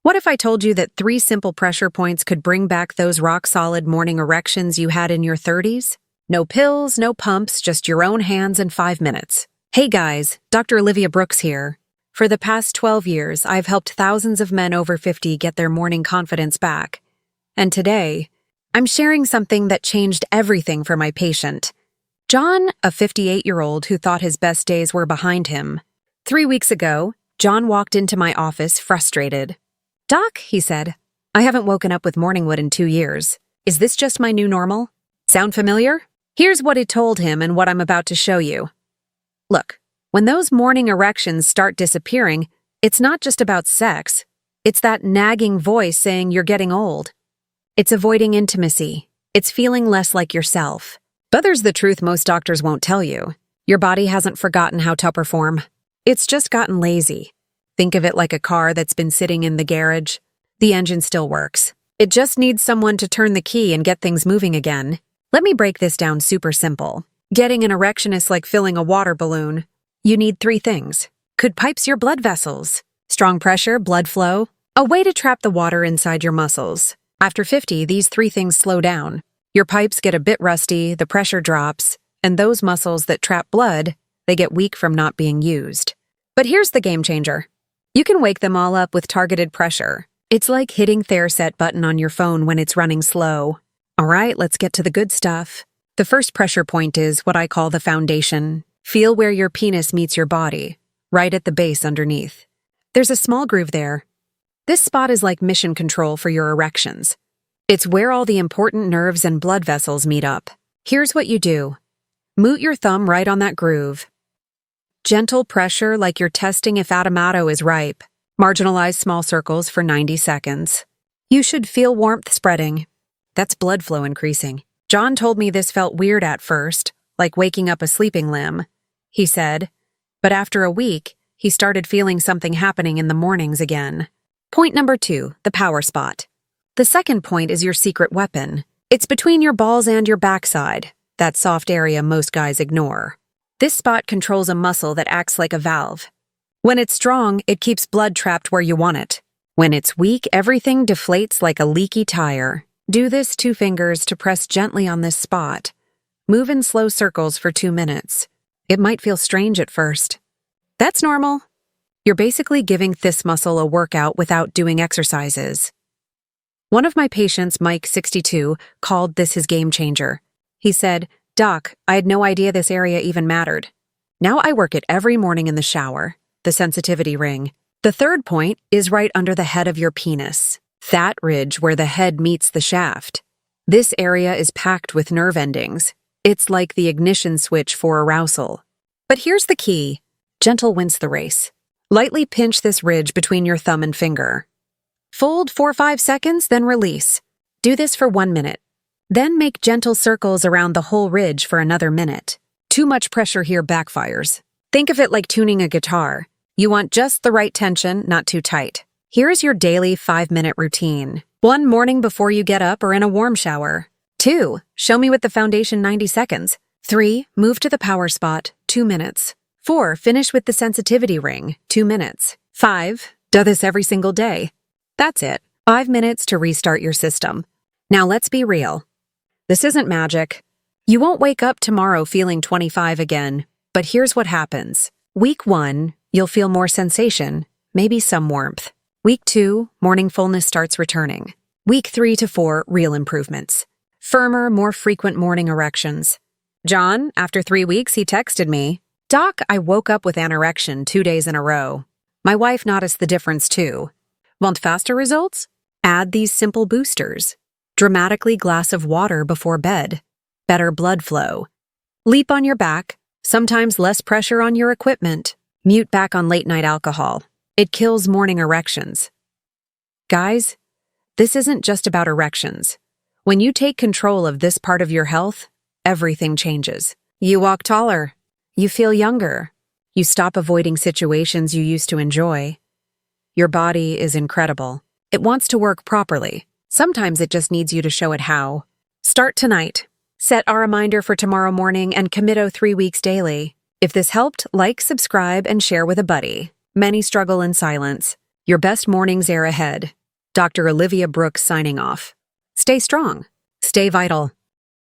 What if I told you that 3 simple pressure points could bring back those rock-solid morning erections you had in your 30s? No pills, no pumps, just your own hands in 5 minutes. Hey guys, Dr. Olivia Brooks here. For the past 12 years, I've helped thousands of men over 50 get their morning confidence back. And today, I'm sharing something that changed everything for my patient. John, a 58-year-old who thought his best days were behind him. 3 weeks ago, John walked into my office frustrated. "Doc," he said, "I haven't woken up with morning wood in 2 years. Is this just my new normal? Sound familiar?" Here's what it told him and what I'm about to show you. Look, when those morning erections start disappearing, it's not just about sex. It's that nagging voice saying you're getting old. It's avoiding intimacy. It's feeling less like yourself. But there's the truth most doctors won't tell you. Your body hasn't forgotten how to perform. It's just gotten lazy. Think of it like a car that's been sitting in the garage. The engine still works. It just needs someone to turn the key and get things moving again. Let me break this down super simple. Getting an erection is like filling a water balloon. You need 3 things. Could pipes your blood vessels. Strong pressure, blood flow. A way to trap the water inside your muscles. After 50, these 3 things slow down. Your pipes get a bit rusty, the pressure drops, and those muscles that trap blood, they get weak from not being used. But here's the game changer. You can wake them all up with targeted pressure. It's like hitting the reset button on your phone when it's running slow. All right, let's get to the good stuff. The first pressure point is what I call the foundation. Feel where your penis meets your body, right at the base underneath. There's a small groove there. This spot is like mission control for your erections. It's where all the important nerves and blood vessels meet up. Here's what you do. Moot your thumb right on that groove. Gentle pressure like you're testing if Adamatto is ripe. Marginalize small circles for 90 seconds. You should feel warmth spreading. That's blood flow increasing. John told me this felt weird at first, like waking up a sleeping limb, he said. But after a week, he started feeling something happening in the mornings again. Point number 2, the power spot. The second point is your secret weapon. It's between your balls and your backside, that soft area most guys ignore. This spot controls a muscle that acts like a valve. When it's strong, it keeps blood trapped where you want it. When it's weak, everything deflates like a leaky tire. Do this 2 fingers to press gently on this spot. Move in slow circles for 2 minutes. It might feel strange at first. That's normal. You're basically giving this muscle a workout without doing exercises. One of my patients, Mike, 62, called this his game changer. He said, "Doc, I had no idea this area even mattered. Now I work it every morning in the shower." The sensitivity ring. The third point is right under the head of your penis. That ridge where the head meets the shaft. This area is packed with nerve endings. It's like the ignition switch for arousal. But here's the key. Gentle wins the race. Lightly pinch this ridge between your thumb and finger. Fold 4-5 seconds, then release. Do this for 1 minute. Then make gentle circles around the whole ridge for another minute. Too much pressure here backfires. Think of it like tuning a guitar. You want just the right tension, not too tight. Here's your daily 5-minute routine. 1, morning before you get up or in a warm shower. 2, show me with the foundation 90 seconds. 3, move to the power spot, 2 minutes. 4, finish with the sensitivity ring, 2 minutes. 5, do this every single day. That's it, 5 minutes to restart your system. Now let's be real. This isn't magic. You won't wake up tomorrow feeling 25 again, but here's what happens. Week 1, you'll feel more sensation, maybe some warmth. Week 2, morning fullness starts returning. Week 3 to 4, real improvements. Firmer, more frequent morning erections. John, after 3 weeks, he texted me, "Doc, I woke up with an erection 2 days in a row. My wife noticed the difference too. Want faster results? Add these simple boosters. Dramatically glass of water before bed. Better blood flow. Leap on your back, sometimes less pressure on your equipment. Mute back on late-night alcohol. It kills morning erections." Guys, this isn't just about erections. When you take control of this part of your health, everything changes. You walk taller. You feel younger. You stop avoiding situations you used to enjoy. Your body is incredible. It wants to work properly. Sometimes it just needs you to show it how. Start tonight. Set a reminder for tomorrow morning and commit 3 weeks daily. If this helped, like, subscribe, and share with a buddy. Many struggle in silence. Your best mornings are ahead. Dr. Olivia Brooks signing off. Stay strong. Stay vital.